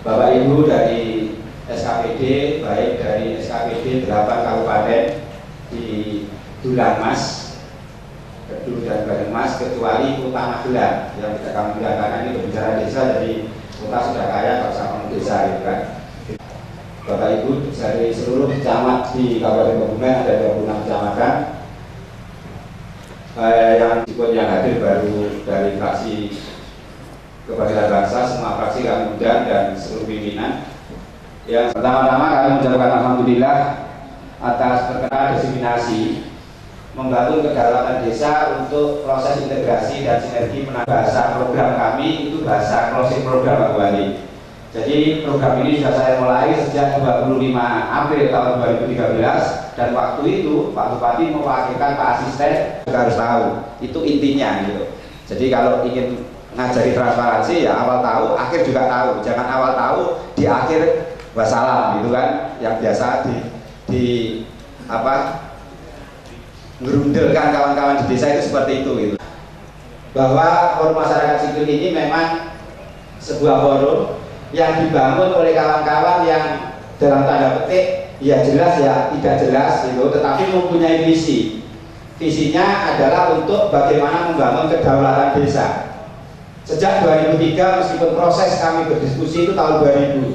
Bapak Ibu dari SKPD, baik dari SKPD 8 kabupaten di Dulang Mas, Kedul dan Banyumas, kecuali Kota Magelang yang tidak kami bilang karena ini berbicara desa, jadi kota sudah kaya kalau sama desa gitu kan. Bapak Ibu dari seluruh camat di Kabupaten Kebumen ada 26 kecamatan yang hadir baru dari fraksi Kebangsaan Bangsa, semua fraksi kami undang dan seluruh pimpinan. Yang pertama-tama kami mengucapkan alhamdulillah atas perkenan diseminasi membangun kedaulatan desa untuk proses integrasi dan sinergi menambah bahasa program kami itu bahasa closing program Pak Wali. Jadi program ini sudah saya mulai sejak 25 April tahun 2013 dan waktu itu Pak Bupati mewakilkan Pak Asisten juga harus tahu itu intinya gitu. Jadi kalau ingin ngajari transparansi ya awal tahu, akhir juga tahu. Jangan awal tahu di akhir wassalam gitu kan, yang biasa ngerundelkan kawan-kawan di desa itu seperti itu gitu. Bahwa forum masyarakat sipil ini memang sebuah forum yang dibangun oleh kawan-kawan yang dalam tanda petik ya jelas ya tidak jelas gitu, tetapi mempunyai visi. Visinya adalah untuk bagaimana membangun kedaulatan desa. Sejak 2003 meskipun proses kami berdiskusi itu tahun 2000,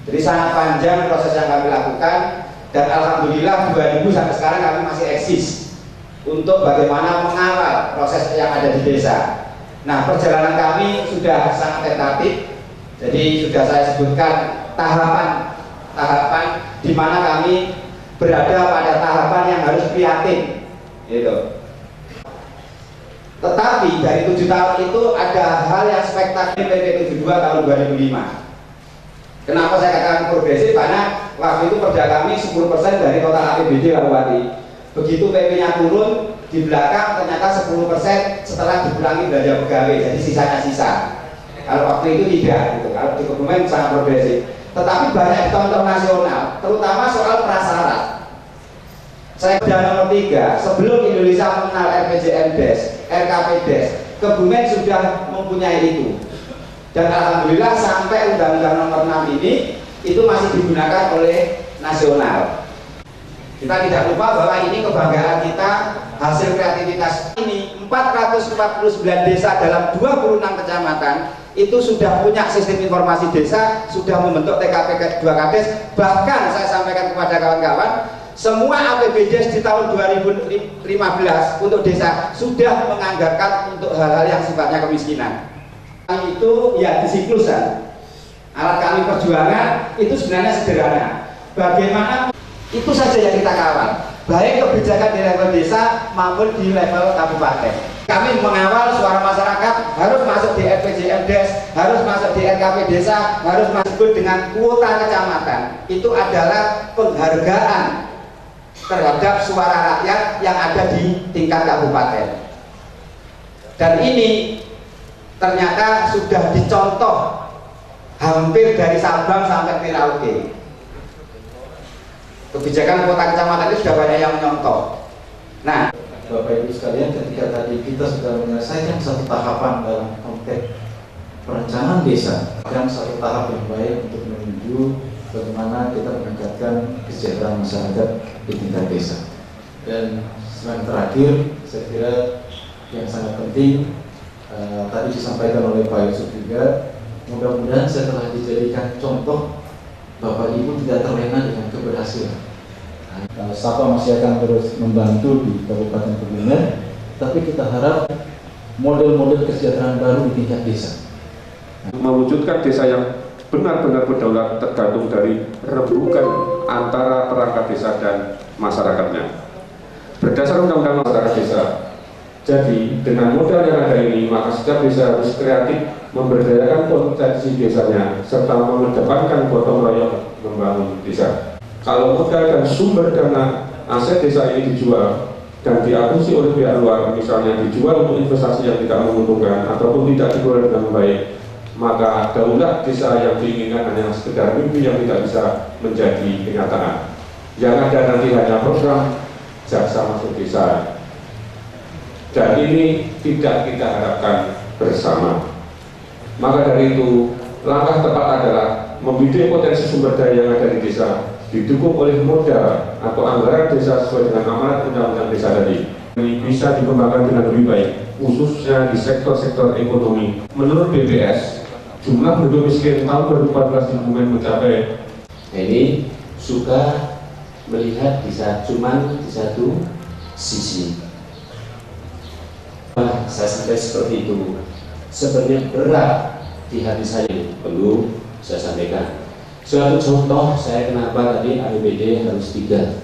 jadi sangat panjang proses yang kami lakukan dan alhamdulillah 2000 sampai sekarang kami masih eksis untuk bagaimana mengawal proses yang ada di desa. Nah, perjalanan kami sudah sangat tentatif. Jadi sudah saya sebutkan tahapan di mana kami berada pada tahapan yang harus prihatin, gitu. Tetapi dari 7 tahun itu ada hal yang spektakuler PP 72 tahun 2005. Kenapa saya katakan progresif? Karena waktu itu perda kami 10% dari total APBD Pak Bupati. Begitu PP-nya turun, di belakang ternyata 10% setelah dikurangi belanja pegawai, jadi sisanya sisa. Kalau waktu itu tidak, gitu. Kalau di Kebumen sangat progresif. Tetapi banyak contoh nasional, terutama soal prasyarat. Saya pada nomor 3, sebelum Indonesia mengenal RPJMDes, RKPDes, Kebumen sudah mempunyai itu. Dan alhamdulillah sampai Undang-Undang nomor 6 ini itu masih digunakan oleh nasional. Kita tidak lupa bahwa ini kebanggaan kita, hasil kreativitas ini. 449 desa dalam 26 kecamatan itu sudah punya sistem informasi desa, sudah membentuk TKP 2 Kades. Bahkan saya sampaikan kepada kawan-kawan, semua APBD di tahun 2015 untuk desa sudah menganggarkan untuk hal-hal yang sifatnya kemiskinan. Itu ya disiklusan. Alat kami perjuangan itu sebenarnya sederhana. Bagaimana itu saja yang kita kawal, baik kebijakan di level desa maupun di level kabupaten. Kami mengawal suara masyarakat harus masuk di RPJMDes, harus masuk di RKP desa, harus masuk dengan kuota kecamatan. Itu adalah penghargaan terhadap suara rakyat yang ada di tingkat kabupaten. Dan ini ternyata sudah dicontoh hampir dari Sabang sampai Merauke. Kebijakan kota kecamatan itu sudah banyak yang menyontoh. Nah, Bapak Ibu sekalian, ketika tadi kita sudah menyelesaikan satu tahapan dalam konteks perencanaan desa, dan satu tahap yang baik untuk menuju bagaimana kita meningkatkan kesejahteraan masyarakat di tingkat desa. Dan yang terakhir, saya kira yang sangat penting tadi disampaikan oleh Pak Yusuf juga, mudah-mudahan setelah dijadikan contoh, Bapak Ibu tidak terlena dengan keberhasilan. Sapa masih akan terus membantu di Kabupaten Kebumen, tapi kita harap model-model kesejahteraan baru di tingkat desa. Mewujudkan desa yang benar-benar berdaulat tergantung dari rembukan antara perangkat desa dan masyarakatnya. Berdasar Undang-Undang Masyarakat Desa, jadi dengan modal yang ada ini, maka setiap desa harus kreatif memberdayakan potensi desanya serta mengedepankan gotong royong membangun desa. Kalau modal dan sumber dana aset desa ini dijual dan diakuisisi oleh pihak luar, misalnya dijual untuk investasi yang tidak menguntungkan ataupun tidak dikelola dengan baik, maka daulat desa yang diinginkan hanya sekedar mimpi yang tidak bisa menjadi kenyataan. Yang ada nanti hanya program jaksa masuk desa, dan ini tidak kita harapkan bersama. Maka dari itu, langkah tepat adalah membidik potensi sumber daya yang ada di desa, didukung oleh modal atau anggaran desa sesuai dengan amanat undang-undang desa tadi, ini bisa dikembangkan dengan lebih baik, khususnya di sektor-sektor ekonomi. Menurut BPS, jumlah penduduk miskin tahun 2014 di Kebumen mencapai. Ini suka melihat cuman di satu sisi. Saya sampai seperti itu. Sebenarnya berat di hati saya, perlu saya sampaikan. Suatu contoh saya kenapa tadi APBD harus 3.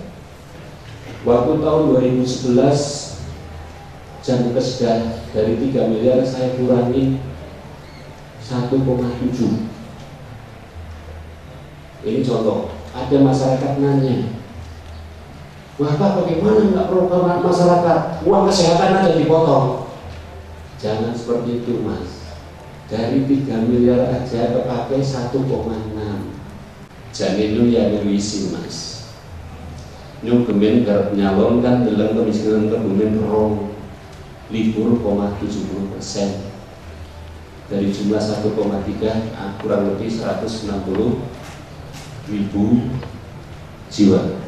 Waktu tahun 2011 jam kesedah dari 3 miliar saya kurangi 1,7. Ini contoh. Ada masyarakat nanya, wah Pak, bagaimana nggak program masyarakat? Uang kesehatan aja dipotong. Jangan seperti itu Mas. Dari 3 miliar aja kepakai 1,6. Janin lu yang ngisi Mas. Nyung kemen garap nyalonkan dalam kemiskinan Kebumen rong 0,70%. Dari jumlah 1,3 kurang lebih 160.000 jiwa.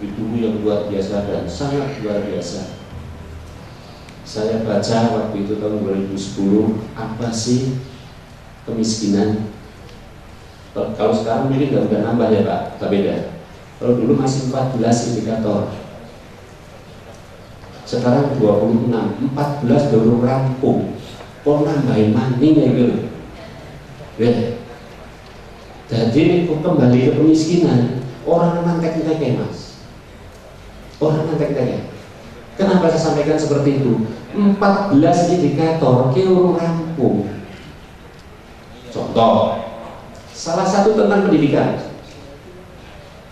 Itu yang luar biasa dan sangat luar biasa. Saya baca waktu itu tahun 2010, apa sih kemiskinan? Kalau sekarang ini nggak nambah ya Pak, tak beda. Kalau dulu masih 14 indikator, sekarang 26, 14 baru rampung. Kok nambahin maning ya gitu? Ya. Jadi ini kembali ke kemiskinan. Orang mantek-mantek Mas. Orang mantek-mantek. Kenapa saya sampaikan seperti itu? 14 indikator keurung rampung. Contoh, salah satu tentang pendidikan.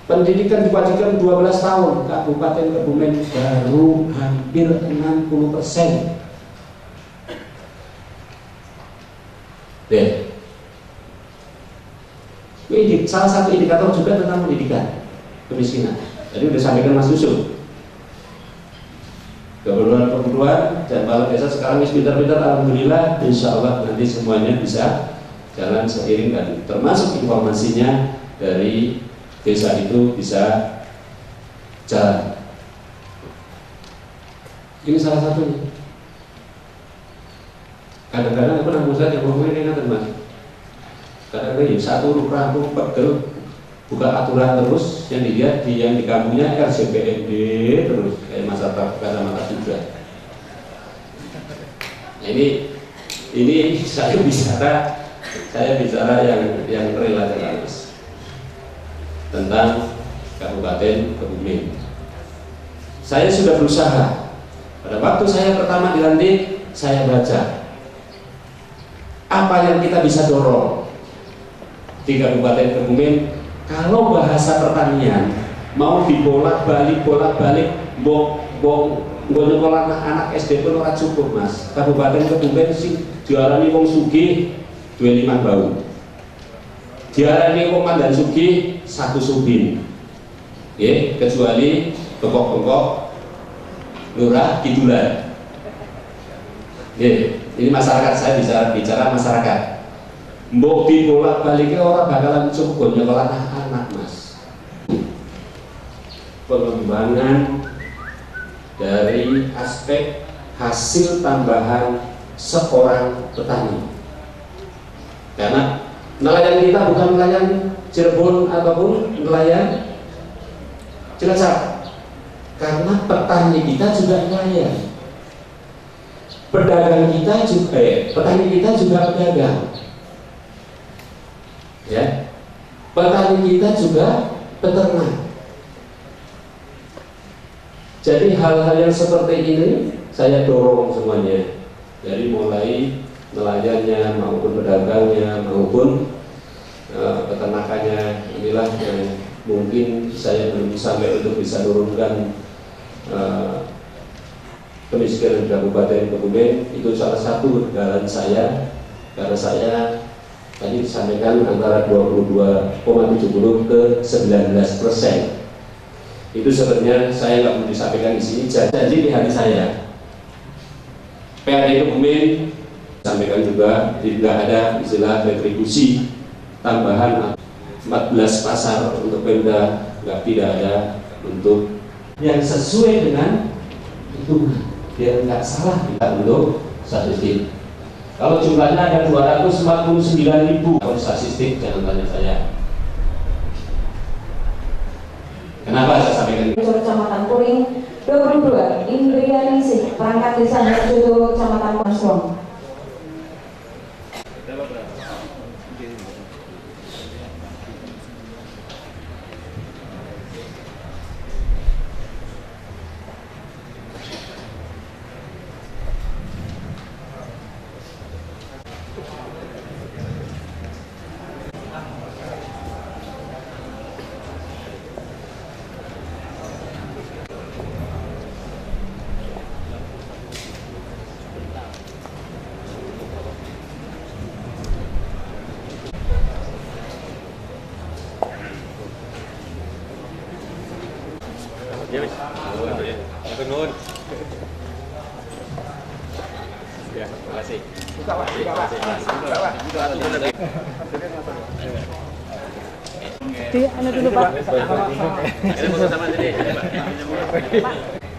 Pendidikan diwajibkan 12 tahun. Kabupaten Kebumen baru hampir 60%. Deh. Ini salah satu indikator juga tentang pendidikan kemiskinan. Jadi sudah sampaikan Mas Yusuf. Keperluan dan kepala desa sekarang ini pintar-pintar, alhamdulillah, insya Allah nanti semuanya bisa jalan seiring dan termasuk informasinya dari desa itu bisa jalan. Ini salah satunya. Kadang-kadang aku nang pusat yang ngomongin ini nanti Mas. Kadang-kadang ya satu rampung pegel buka aturan terus yang dilihat yang di kampungnya RCPD terus kayak masyarakat kacamata juga. Nah, ini saya bicara yang relatif tentang Kabupaten Kebumen. Saya sudah berusaha. Pada waktu saya pertama dilantik, saya baca apa yang kita bisa dorong di Kabupaten Kebumen. Kalau bahasa pertanian mau dibolak-balik, nyekolah anak SD pun ora cukup Mas. Kabupaten Kebumen sih diarani wong sugih 25 bau. Diarani wong mandan sugih 1 subin. Nggih, kecuali bengkok-bengkok lurah kidulan. Nggih, ini masyarakat, saya bicara masyarakat. Mbok dibolak-baliknya orang bakalan cukup nyekolah anak Mas. Pengembangan dari aspek hasil tambahan seorang petani. Karena nelayan kita bukan nelayan Cirebon ataupun nelayan Cilacap. Karena petani kita juga nelayan. Pedagang kita juga, petani kita juga pedagang. Ya, petani kita juga peternak. Jadi hal-hal yang seperti ini saya dorong semuanya, dari mulai nelayannya maupun pedagangnya maupun peternakannya. Inilah yang mungkin saya belum sampai untuk bisa menurunkan kemiskinan di Kabupaten Kebumen. Itu salah satu jalan saya, karena saya tadi disampaikan antara 22,70 ke 19%. Itu sebenarnya saya nggak perlu disampaikan di sini, janji di hati saya. PAD Kebumen sampaikan juga tidak ada istilah retribusi tambahan 14 pasar untuk Pemda, tidak ada untuk yang sesuai dengan hitungan biar nggak salah kita untuk statistik. Kalau jumlahnya ada 249.000 kalau statistik jangan tanya saya. Kenapa saya sampaikan? Kecamatan Kuring 22 Indrianingsih perangkat desa Harjodo Kecamatan Pasron. Ya, wis. Nuwun. Ya, terima kasih. Buka, Pak. Di anu dulu, Pak. Ini foto sama sini, Pak.